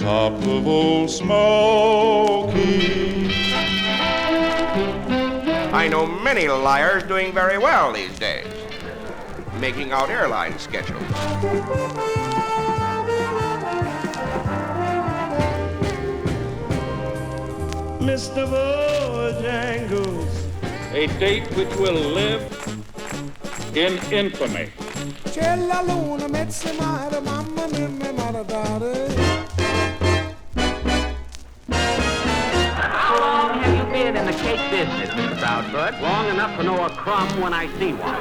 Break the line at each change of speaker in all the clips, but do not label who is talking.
top of Old Smoky.
I know many liars doing very well these days, making out airline schedules.
Mr. Bojangles,
a date which will live in infamy.
C'è la luna, mezza mare, mamma mia, mi maradare.
How long have you been in the cake business, Mr. Proudfoot? Long enough to know a crumb when I see one.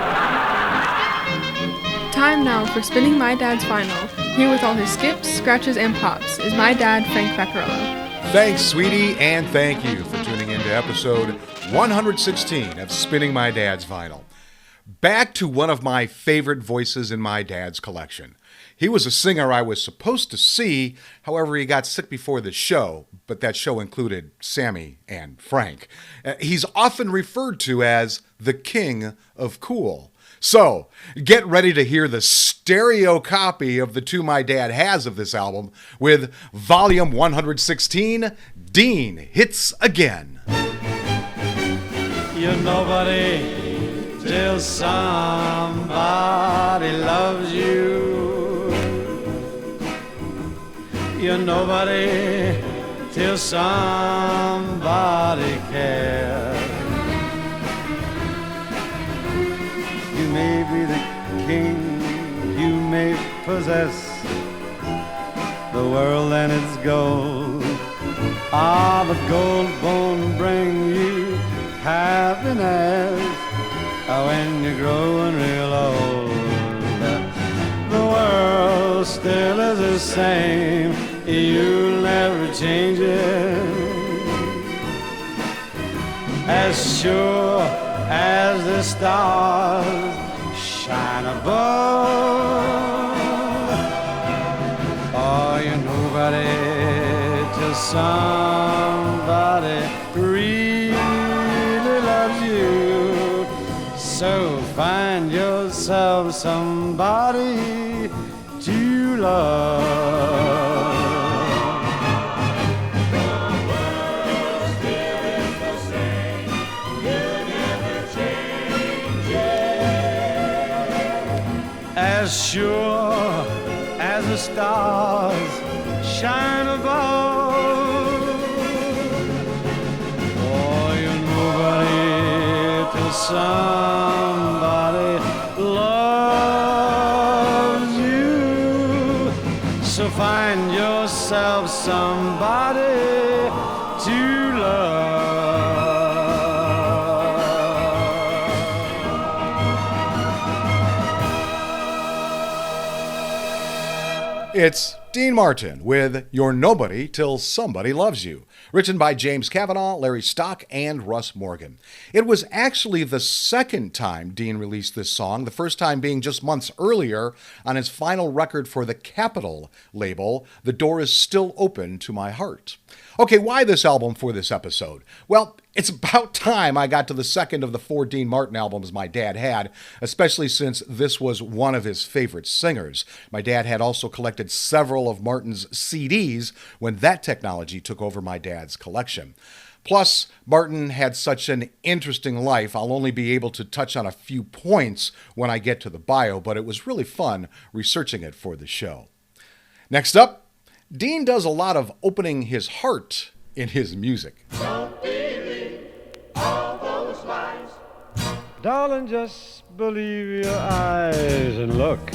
Time now for Spinning My Dad's Final. Here with all his skips, scratches, and pops is my dad, Frank Vaccarello.
Thanks, sweetie, and thank you for tuning in to episode 116 of Spinning My Dad's Vinyl. Back to one of my favorite voices in my dad's collection. He was a singer I was supposed to see, however, he got sick before the show, but that show included Sammy and Frank. He's often referred to as the King of Cool. So, get ready to hear the stereo copy of the two my dad has of this album with Volume 116, Dean Hits Again.
you're nobody till somebody loves you. You're nobody till somebody cares. You may be the king, you may possess the world and its gold. Ah, but gold won't bring you happiness when you're growing real old. The world still is the same, you'll never change it. As sure as the stars shine above. Oh, you're nobody till somebody really loves you. So find yourself somebody to love. As sure as the stars shine above. Oh, you're nobody till somebody loves you. So find yourself somebody to love.
It's Dean Martin with You're Nobody Till Somebody Loves You, written by James Cavanaugh, Larry Stock, and Russ Morgan. It was actually the second time Dean released this song, the first time being just months earlier on his final record for the Capitol label, The Door Is Still Open to My Heart. Okay, why this album for this episode? Well, it's about time I got to the second of the 4 Dean Martin albums my dad had, especially since this was one of his favorite singers. My dad had also collected several of Martin's CDs when that technology took over my dad's collection. Plus, Martin had such an interesting life, I'll only be able to touch on a few points when I get to the bio, but it was really fun researching it for the show. Next up, Dean does a lot of opening his heart in his music.
Don't believe all those lies.
Darling, just believe your eyes and look,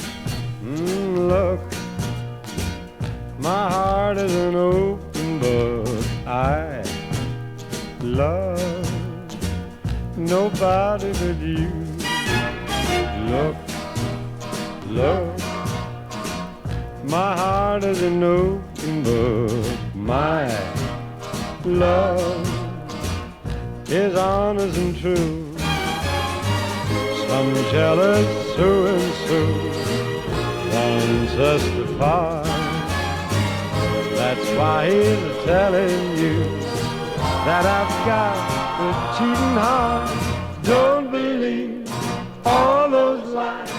look. My heart is an open book. I love nobody but you. Look, look. My heart is an open book. My love is honest and true. Some jealous so-and-so wants us to part. That's why he's telling you that I've got a cheating heart. Don't believe all those lies.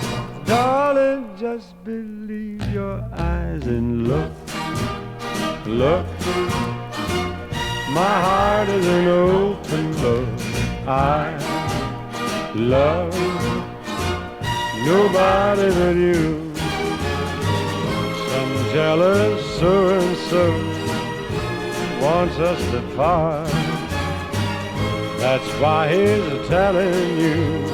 Darling, just believe your eyes and look, Look, my heart is an open book. I love nobody but you. Some jealous so-and-so wants us to part. That's why he's telling you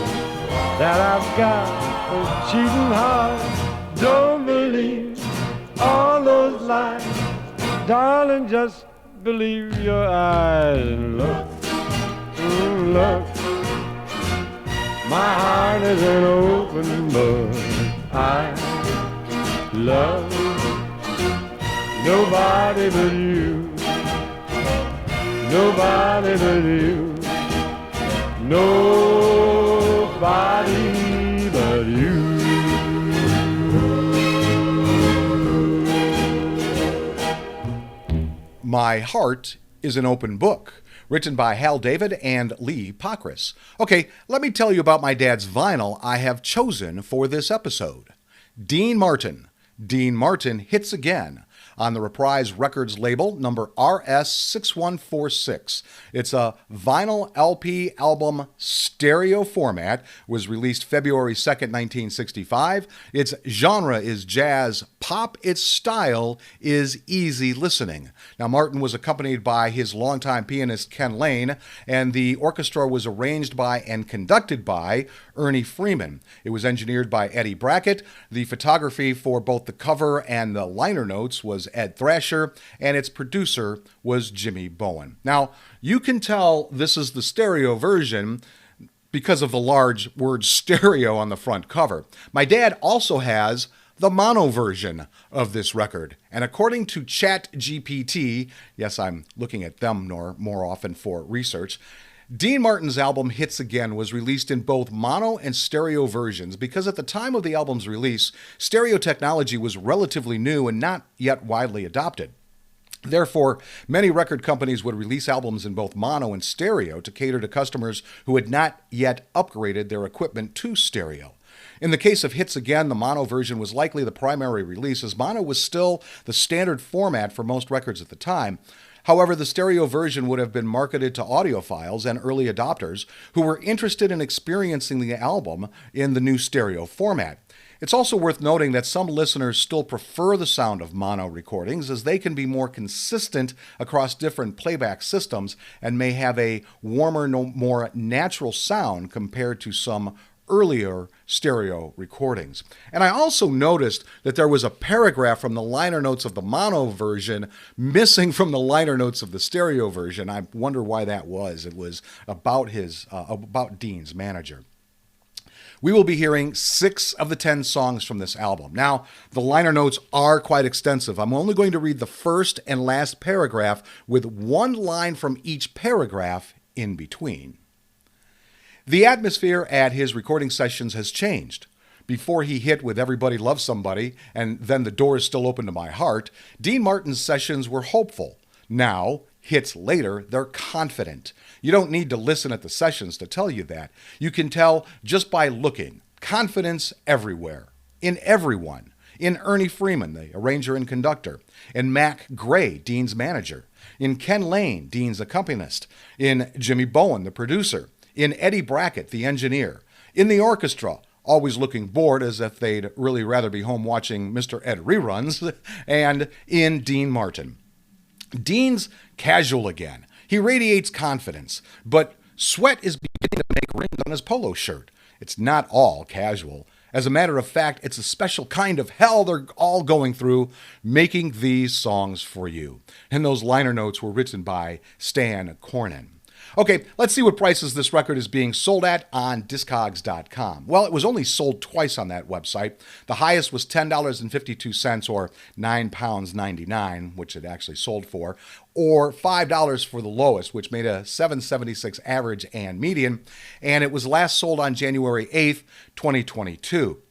that I've got a cheating heart. Don't believe all those lies, darling, just believe your eyes and look, look. My heart is an open book. I love nobody but you. Nobody but you. Nobody but you.
My Heart is an Open Book, written by Hal David and Lee Pockriss. Okay, let me tell you about my dad's vinyl I have chosen for this episode. Dean Martin. Dean Martin Hits Again on the Reprise Records label, number RS6146. It's a vinyl LP album stereo format, was released February 2nd, 1965. Its genre is jazz pop. Its style is easy listening. Now, Martin was accompanied by his longtime pianist Ken Lane, and the orchestra was arranged by and conducted by Ernie Freeman. It was engineered by Eddie Brackett. The photography for both the cover and the liner notes was Ed Thrasher, and its producer was Jimmy Bowen. Now, you can tell this is the stereo version because of the large word stereo on the front cover. My dad also has the mono version of this record. And according to ChatGPT, yes, I'm looking at them more often for research, Dean Martin's album Hits Again was released in both mono and stereo versions because at the time of the album's release, stereo technology was relatively new and not yet widely adopted. Therefore, many record companies would release albums in both mono and stereo to cater to customers who had not yet upgraded their equipment to stereo. In the case of Hits Again, the mono version was likely the primary release, as mono was still the standard format for most records at the time. However, the stereo version would have been marketed to audiophiles and early adopters who were interested in experiencing the album in the new stereo format. It's also worth noting that some listeners still prefer the sound of mono recordings as they can be more consistent across different playback systems and may have a warmer, more natural sound compared to some earlier stereo recordings. And I also noticed that there was a paragraph from the liner notes of the mono version missing from the liner notes of the stereo version. I wonder why that was. It was about Dean's manager. We will be hearing 6 of the 10 songs from this album. Now, the liner notes are quite extensive. I'm only going to read the first and last paragraph with one line from each paragraph in between. The atmosphere at his recording sessions has changed. Before he hit with Everybody Loves Somebody, and then The Door Is Still Open to My Heart, Dean Martin's sessions were hopeful. Now, hits later, they're confident. You don't need to listen at the sessions to tell you that. You can tell just by looking. Confidence everywhere. In everyone. In Ernie Freeman, the arranger and conductor. In Mac Gray, Dean's manager. In Ken Lane, Dean's accompanist. In Jimmy Bowen, the producer. In Eddie Brackett, the engineer. In the orchestra, always looking bored as if they'd really rather be home watching Mr. Ed reruns. And in Dean Martin. Dean's casual again. He radiates confidence, but sweat is beginning to make rings on his polo shirt. It's not all casual. As a matter of fact, it's a special kind of hell they're all going through making these songs for you. And those liner notes were written by Stan Cornyn. Okay, let's see what prices this record is being sold at on Discogs.com. Well, it was only sold twice on that website. The highest was $10.52 or £9.99, which it actually sold for, or $5 for the lowest, which made a $7.76 average and median, and it was last sold on January 8th, 2022.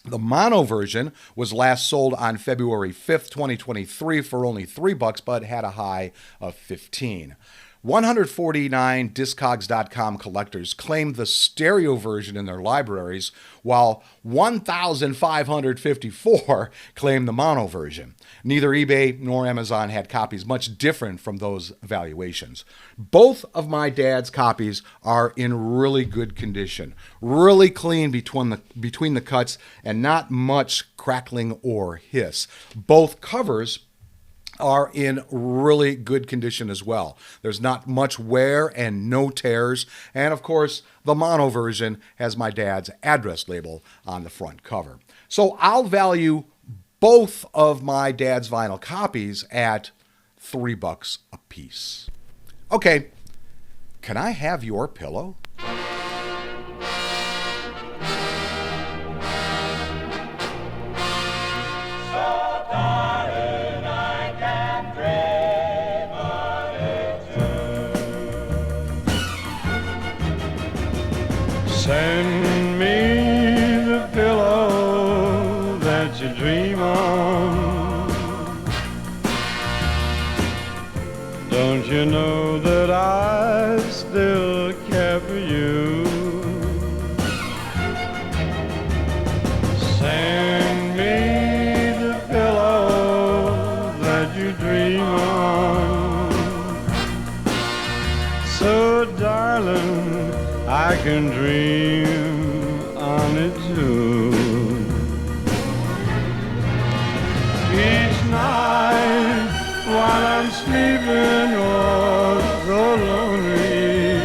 The mono version was last sold on February 5th, 2023 for only $3, but had a high of $15. 149 Discogs.com collectors claimed the stereo version in their libraries, while 1,554 claimed the mono version. Neither eBay nor Amazon had copies much different from those valuations. Both of my dad's copies are in really good condition, really clean between the cuts, and not much crackling or hiss. Both covers are in really good condition as well. There's not much wear and no tears. And of course, the mono version has my dad's address label on the front cover. So I'll value both of my dad's vinyl copies at $3 a piece. Okay, can I have your pillow?
Send me the pillow that you dream on. Don't you know that I still care for you? Send me the pillow that you dream on. So darling, I can dream on it too. Each night while I'm sleeping, oh, so lonely,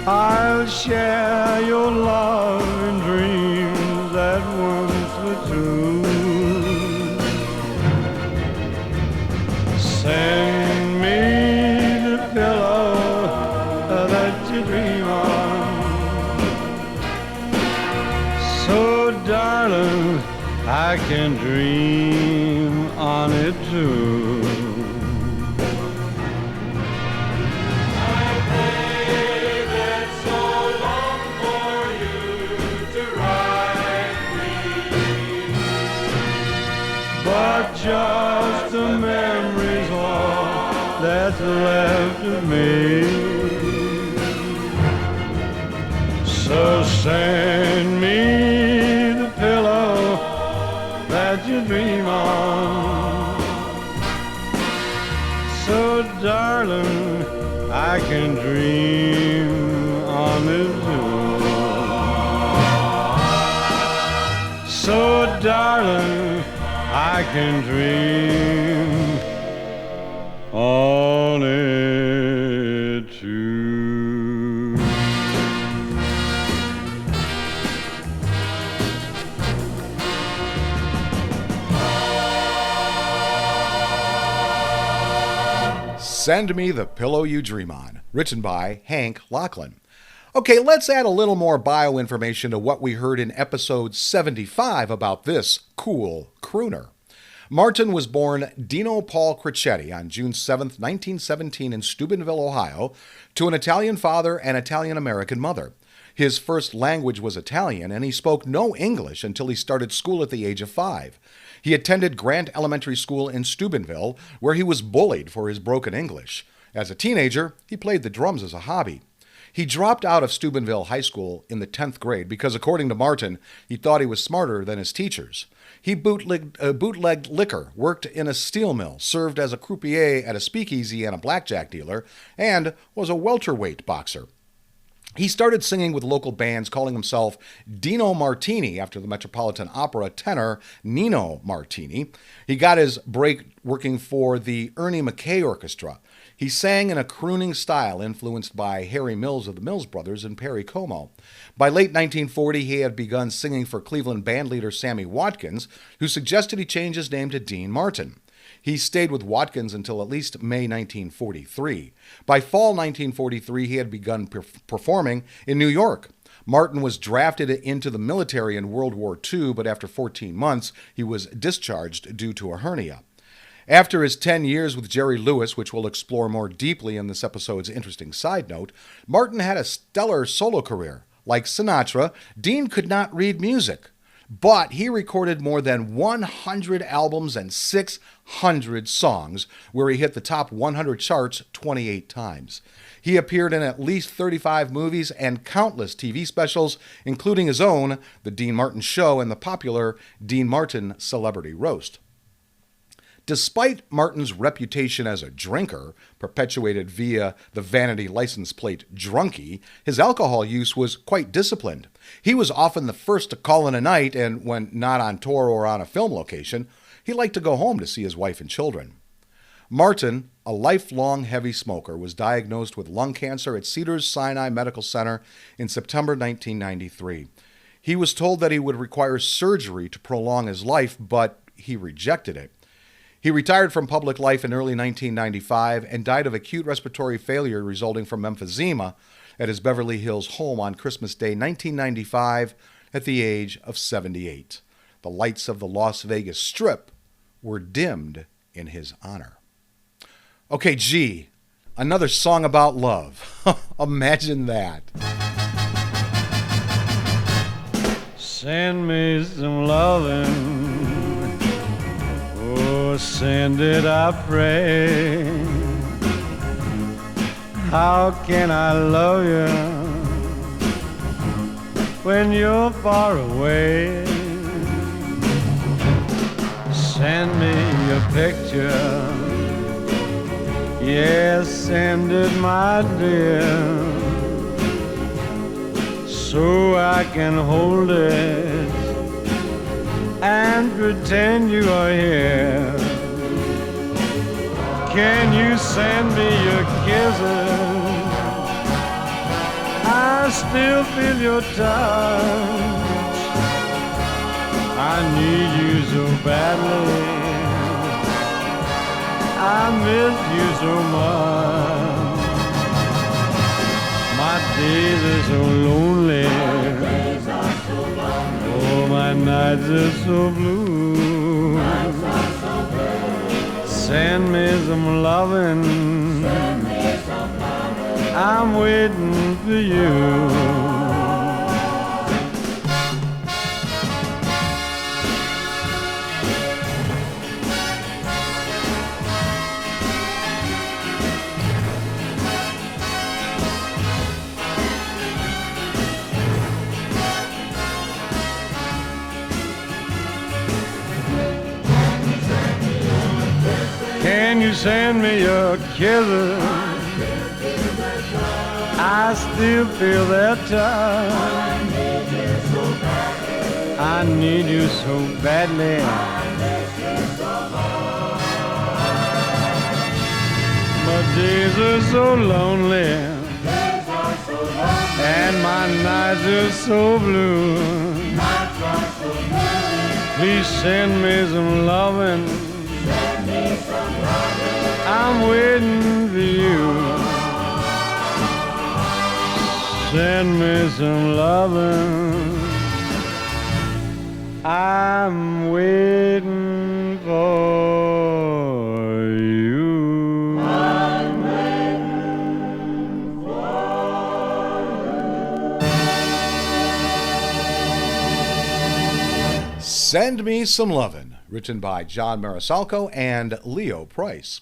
I'll share your love and dreams that once were true. Send me the pillow that you dream on. So darling, I can dream on it too. I waited so long for you to write me, but just the memories all that's left of me. So send me the pillow that you dream on. So darling, I can dream on it too. So darling, I can dream on it too.
Send Me the Pillow You Dream On, written by Hank Lachlan. Okay, let's add a little more bio information to what we heard in episode 75 about this cool crooner. Martin was born Dino Paul Cricchetti on June 7, 1917 in Steubenville, Ohio, to an Italian father and Italian-American mother. His first language was Italian, and he spoke no English until he started school at the age of 5. He attended Grant Elementary School in Steubenville, where he was bullied for his broken English. As a teenager, he played the drums as a hobby. He dropped out of Steubenville High School in the 10th grade because, according to Martin, he thought he was smarter than his teachers. He bootlegged liquor, worked in a steel mill, served as a croupier at a speakeasy and a blackjack dealer, and was a welterweight boxer. He started singing with local bands, calling himself Dino Martini after the Metropolitan Opera tenor Nino Martini. He got his break working for the Ernie McKay Orchestra. He sang in a crooning style influenced by Harry Mills of the Mills Brothers and Perry Como. By late 1940, he had begun singing for Cleveland bandleader Sammy Watkins, who suggested he change his name to Dean Martin. He stayed with Watkins until at least May 1943. By fall 1943, he had begun performing in New York. Martin was drafted into the military in World War II, but after 14 months, he was discharged due to a hernia. After his 10 years with Jerry Lewis, which we'll explore more deeply in this episode's interesting side note, Martin had a stellar solo career. Like Sinatra, Dean could not read music, but he recorded more than 100 albums and 600 songs, where he hit the top 100 charts 28 times. He appeared in at least 35 movies and countless TV specials, including his own The Dean Martin Show and the popular Dean Martin Celebrity Roast. Despite Martin's reputation as a drinker, perpetuated via the vanity license plate Drunkie, his alcohol use was quite disciplined. He was often the first to call in a night, and when not on tour or on a film location, he liked to go home to see his wife and children. Martin, a lifelong heavy smoker, was diagnosed with lung cancer at Cedars-Sinai Medical Center in September 1993. He was told that he would require surgery to prolong his life, but he rejected it. He retired from public life in early 1995 and died of acute respiratory failure resulting from emphysema at his Beverly Hills home on Christmas Day 1995 at the age of 78. The lights of the Las Vegas Strip were dimmed in his honor. Okay, G, another song about love. Imagine that.
Send me some lovin'. Oh, send it, I pray. How can I love you when you're far away? Send me a picture. Yes, send it, my dear, so I can hold it and pretend you are here. Can you send me your kisses? I still feel your touch. I need you so badly. I miss you so much. My days are so lonely. Oh, my nights are so blue. Send me some lovin'. I'm waiting for you. Can you send me your kisses? I still feel their touch. I need you so badly. My days are so lonely, and my nights are so blue. Please send me some lovin'. I'm waiting for you. Send me some lovin'. I'm waiting for you. I'm waiting
for you. Send Me Some Lovin', written by John Marisalco and Leo Price.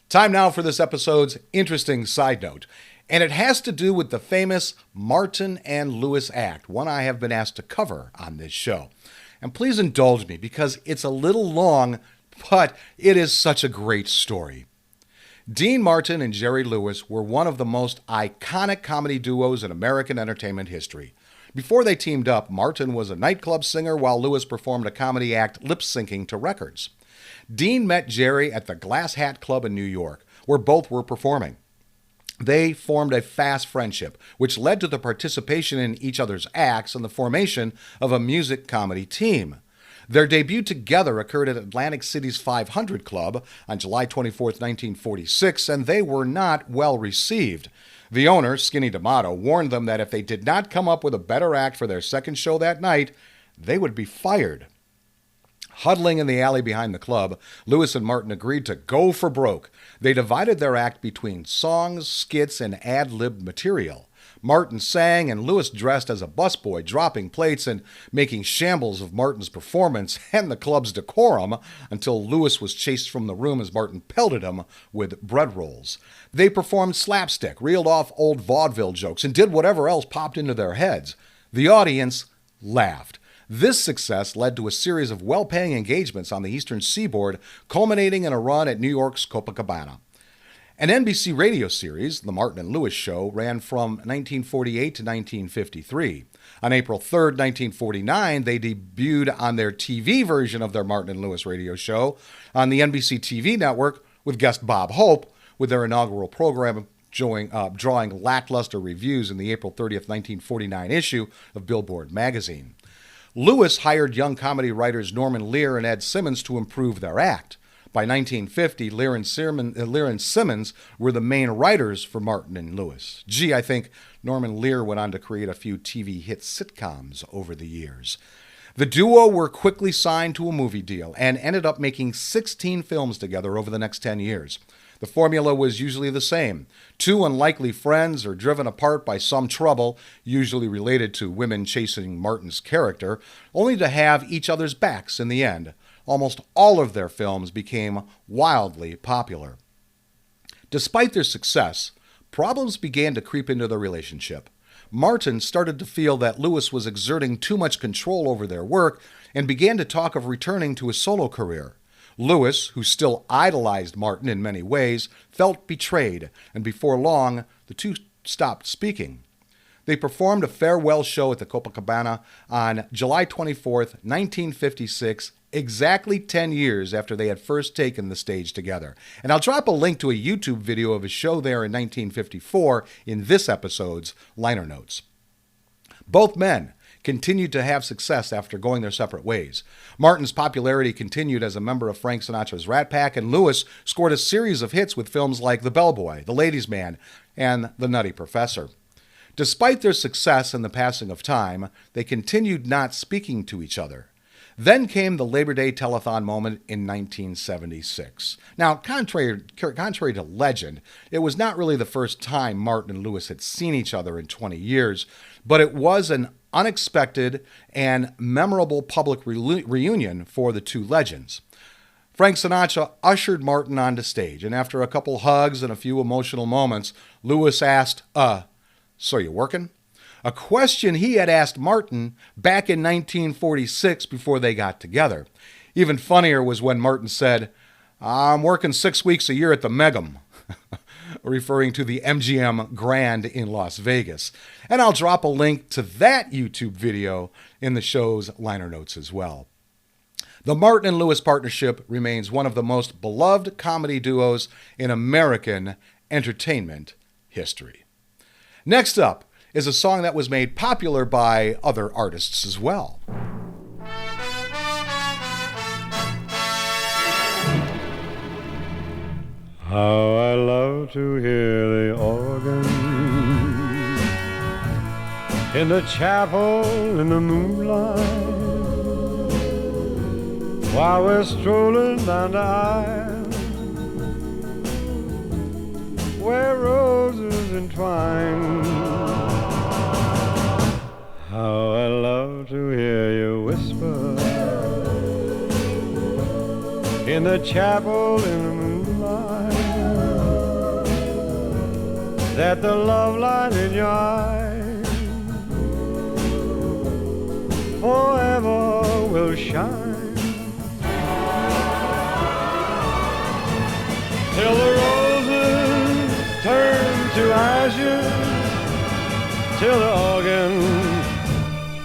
Time now for this episode's interesting side note, and it has to do with the famous Martin and Lewis act, one I have been asked to cover on this show. And please indulge me because it's a little long, but it is such a great story. Dean Martin and Jerry Lewis were one of the most iconic comedy duos in American entertainment history. Before they teamed up, Martin was a nightclub singer while Lewis performed a comedy act lip-syncing to records. Dean met Jerry at the Glass Hat Club in New York, where both were performing. They formed a fast friendship, which led to the participation in each other's acts and the formation of a music comedy team. Their debut together occurred at Atlantic City's 500 Club on July 24, 1946, and they were not well received. The owner, Skinny D'Amato, warned them that if they did not come up with a better act for their second show that night, they would be fired. Huddling in the alley behind the club, Lewis and Martin agreed to go for broke. They divided their act between songs, skits, and ad-lib material. Martin sang and Lewis dressed as a busboy, dropping plates and making shambles of Martin's performance and the club's decorum until Lewis was chased from the room as Martin pelted him with bread rolls. They performed slapstick, reeled off old vaudeville jokes, and did whatever else popped into their heads. The audience laughed. This success led to a series of well-paying engagements on the Eastern Seaboard, culminating in a run at New York's Copacabana. An NBC radio series, The Martin and Lewis Show, ran from 1948 to 1953. On April 3, 1949, they debuted on their TV version of their Martin and Lewis radio show on the NBC TV network with guest Bob Hope, with their inaugural program drawing lackluster reviews in the April 30th, 1949 issue of Billboard magazine. Lewis hired young comedy writers Norman Lear and Ed Simmons to improve their act. By 1950, Lear and Simmons were the main writers for Martin and Lewis. Gee, I think Norman Lear went on to create a few TV hit sitcoms over the years. The duo were quickly signed to a movie deal and ended up making 16 films together over the next 10 years. The formula was usually the same. Two unlikely friends are driven apart by some trouble, usually related to women chasing Martin's character, only to have each other's backs in the end. Almost all of their films became wildly popular. Despite their success, problems began to creep into their relationship. Martin started to feel that Lewis was exerting too much control over their work and began to talk of returning to a solo career. Lewis, who still idolized Martin in many ways, felt betrayed, and before long, the two stopped speaking. They performed a farewell show at the Copacabana on July 24, 1956, exactly 10 years after they had first taken the stage together. And I'll drop a link to a YouTube video of a show there in 1954 in this episode's liner notes. Both men continued to have success after going their separate ways. Martin's popularity continued as a member of Frank Sinatra's Rat Pack, and Lewis scored a series of hits with films like The Bellboy, The Ladies' Man, and The Nutty Professor. Despite their success and the passing of time, they continued not speaking to each other. Then came the Labor Day telethon moment in 1976. Now, contrary to legend, it was not really the first time Martin and Lewis had seen each other in 20 years, but it was an unexpected and memorable public reunion for the two legends. Frank Sinatra ushered Martin onto stage, and after a couple hugs and a few emotional moments, Lewis asked, "So you working?" A question he had asked Martin back in 1946 before they got together. Even funnier was when Martin said, "I'm working 6 weeks a year at the Megum," referring to the MGM Grand in Las Vegas. And I'll drop a link to that YouTube video in the show's liner notes as well. The Martin and Lewis partnership remains one of the most beloved comedy duos in American entertainment history. Next up is a song that was made popular by other artists as well.
How I love to hear the organ in the chapel in the moonlight, while we're strolling down the aisle where roses entwine. How I love to hear you whisper in the chapel in the moonlight, that the love light in your eyes forever will shine, till the roses turn to ashes, till the organ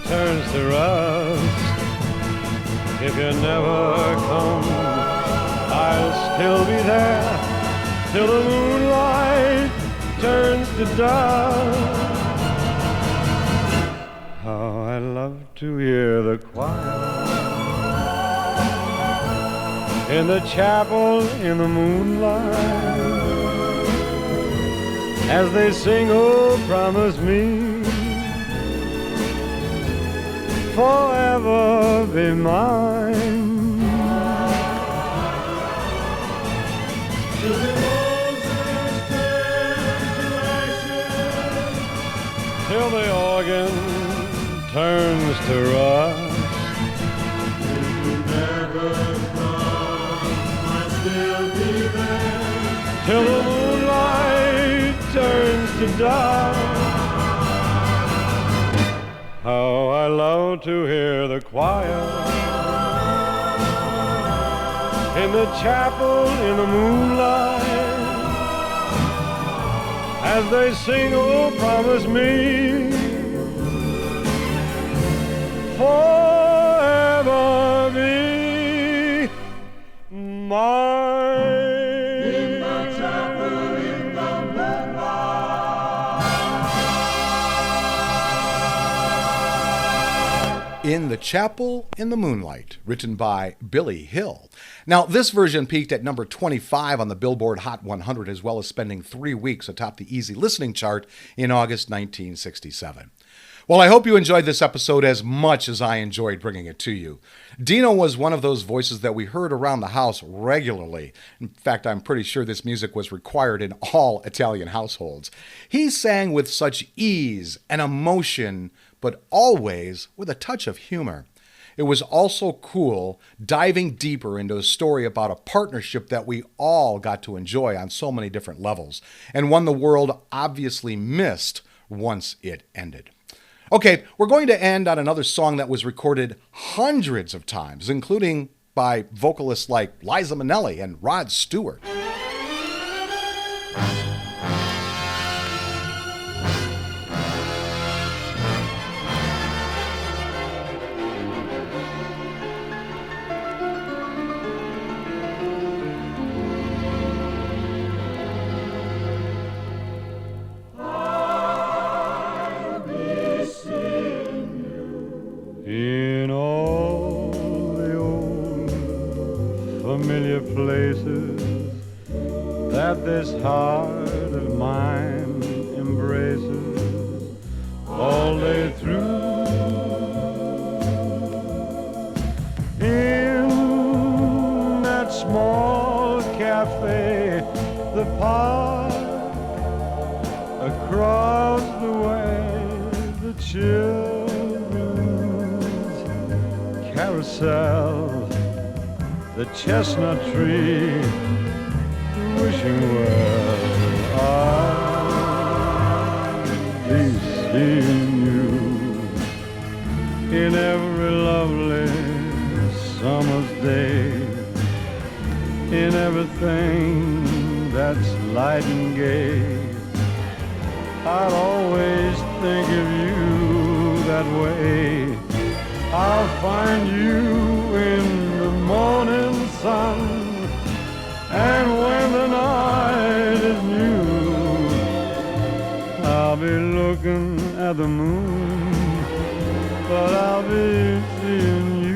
turns to rust. If you never come, I'll still be there till the moonlight turns to dust. How I love to hear the choir in the chapel in the moonlight, as they sing, "Oh, promise me forever be mine." Till the roses turn to ashes, the rush. Till the moonlight turns to dark. How I love to hear the choir in the chapel in the moonlight as they sing, oh, promise me forever be mine.
In the Chapel in the Moonlight, written by Billy Hill. Now, this version peaked at number 25 on the Billboard Hot 100, as well as spending 3 weeks atop the Easy Listening chart in August 1967. Well, I hope you enjoyed this episode as much as I enjoyed bringing it to you. Dino was one of those voices that we heard around the house regularly. In fact, I'm pretty sure this music was required in all Italian households. He sang with such ease and emotion, but always with a touch of humor. It was also cool diving deeper into a story about a partnership that we all got to enjoy on so many different levels, and one the world obviously missed once it ended. Okay, we're going to end on another song that was recorded hundreds of times, including by vocalists like Liza Minnelli and Rod Stewart.
In all the old familiar places that this heart of mine embraces all day through, in that small cafe, the park, across the way, the children's carousel, the chestnut tree, wishing well. I'll be seeing you in every lovely summer's day, in everything that's light and gay. I'll always think of you that way. I'll find you in the morning sun, and when the night is new, I'll be looking at the moon, but I'll be seeing you.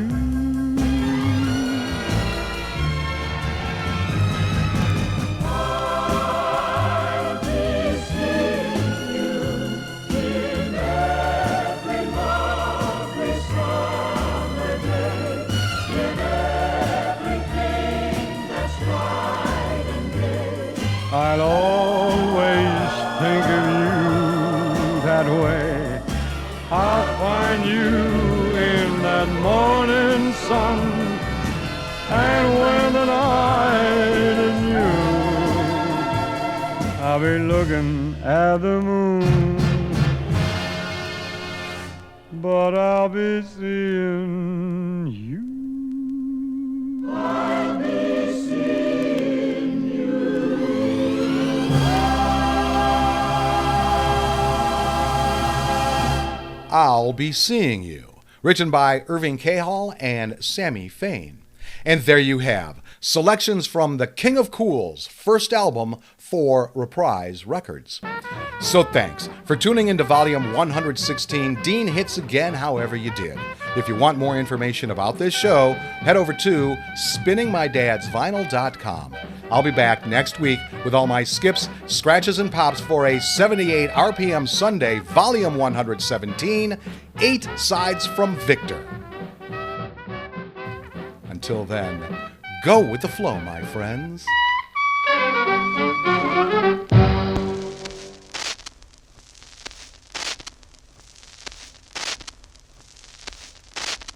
I'll always think of you that way. I'll find you in that morning sun, and when the night is new, I'll be looking at the moon, but I'll be seeing you. I'll be seeing you.
I'll Be Seeing You, written by Irving Cahall and Sammy Fain. And there you have selections from the King of Cool's first album for Reprise Records. So thanks for tuning into Volume 116, Dean Hits Again However You Did. If you want more information about this show, head over to spinningmydadsvinyl.com. I'll be back next week with all my skips, scratches, and pops for a 78 RPM Sunday, Volume 117, 8 Sides from Victor. Until then, go with the flow, my friends.